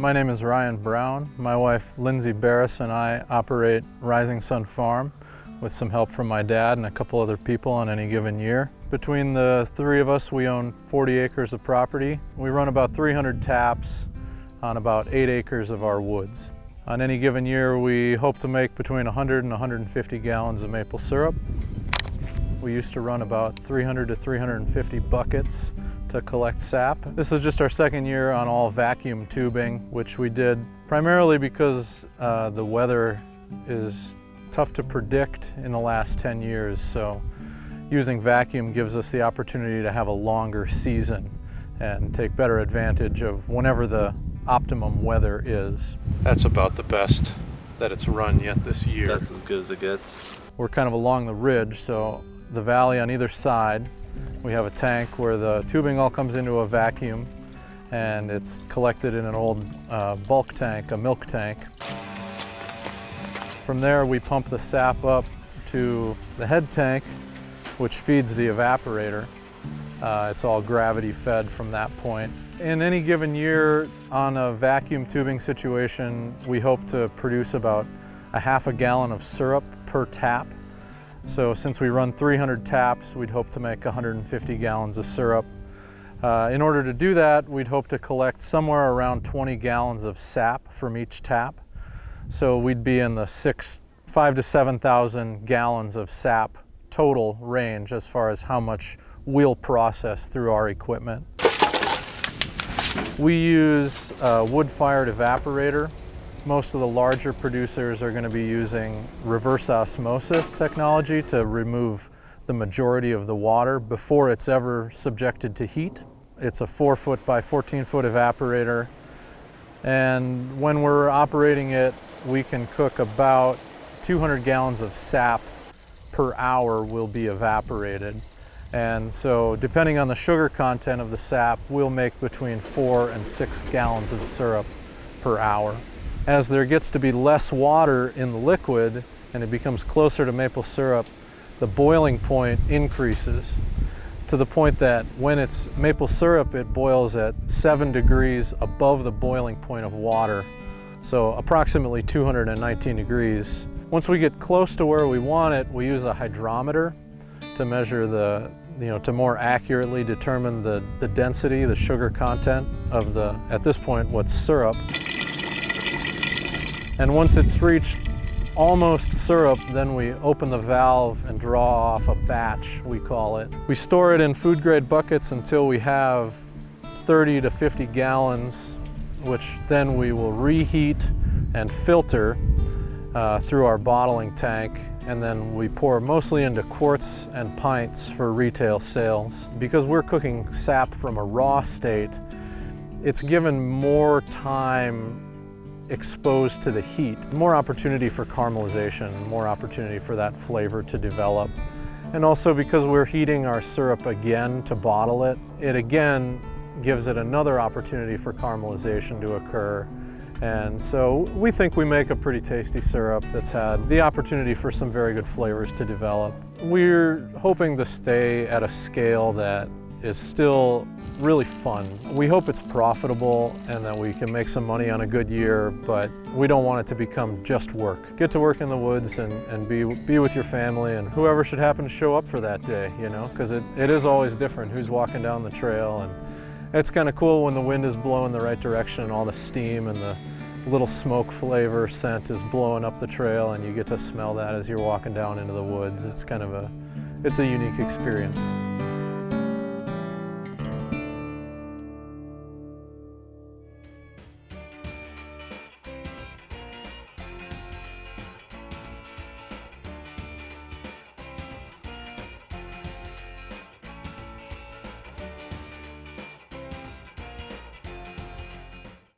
My name is Ryan Brown. My wife Lindsay Barris and I operate Rising Sun Farm with some help from my dad and a couple other people on any given year. Between the three of us, we own 40 acres of property. We run about 300 taps on about 8 acres of our woods. On any given year, we hope to make between 100 and 150 gallons of maple syrup. We used to run about 300 to 350 buckets to collect sap. This is just our second year on all vacuum tubing, which we did primarily because the weather is tough to predict in the last 10 years. So using vacuum gives us the opportunity to have a longer season and take better advantage of whenever the optimum weather is. That's about the best that it's run yet this year. That's as good as it gets. We're kind of along the ridge, so the valley on either side, we have a tank where the tubing all comes into a vacuum and it's collected in an old bulk tank, a milk tank. From there we pump the sap up to the head tank, which feeds the evaporator. It's all gravity fed from that point. In any given year on a vacuum tubing situation, we hope to produce about a half a gallon of syrup per tap. So since we run 300 taps, we'd hope to make 150 gallons of syrup. In order to do that, we'd hope to collect somewhere around 20 gallons of sap from each tap. So we'd be in the 5,000 to 7,000 gallons of sap total range as far as how much we'll process through our equipment. We use a wood-fired evaporator. Most of the larger producers are going to be using reverse osmosis technology to remove the majority of the water before it's ever subjected to heat. It's a 4-foot by 14-foot evaporator, and when we're operating it, we can cook about 200 gallons of sap per hour will be evaporated. And so depending on the sugar content of the sap, we'll make between 4 and 6 gallons of syrup per hour. As there gets to be less water in the liquid and it becomes closer to maple syrup, the boiling point increases to the point that when it's maple syrup, it boils at 7 degrees above the boiling point of water, so approximately 219 degrees. Once we get close to where we want it, we use a hydrometer to measure to more accurately determine the density, the sugar content of at this point, what's syrup. And once it's reached almost syrup, then we open the valve and draw off a batch, we call it. We store it in food grade buckets until we have 30 to 50 gallons, which then we will reheat and filter through our bottling tank, and then we pour mostly into quarts and pints for retail sales. Because we're cooking sap from a raw state, it's given more time exposed to the heat, more opportunity for caramelization, more opportunity for that flavor to develop. And also because we're heating our syrup again to bottle it, it again gives it another opportunity for caramelization to occur. And so we think we make a pretty tasty syrup that's had the opportunity for some very good flavors to develop. We're hoping to stay at a scale that is still really fun. We hope it's profitable and that we can make some money on a good year, but we don't want it to become just work. Get to work in the woods and be with your family and whoever should happen to show up for that day, because it is always different who's walking down the trail. And it's kind of cool when the wind is blowing the right direction and all the steam and the little smoke flavor scent is blowing up the trail and you get to smell that as you're walking down into the woods. It's a unique experience.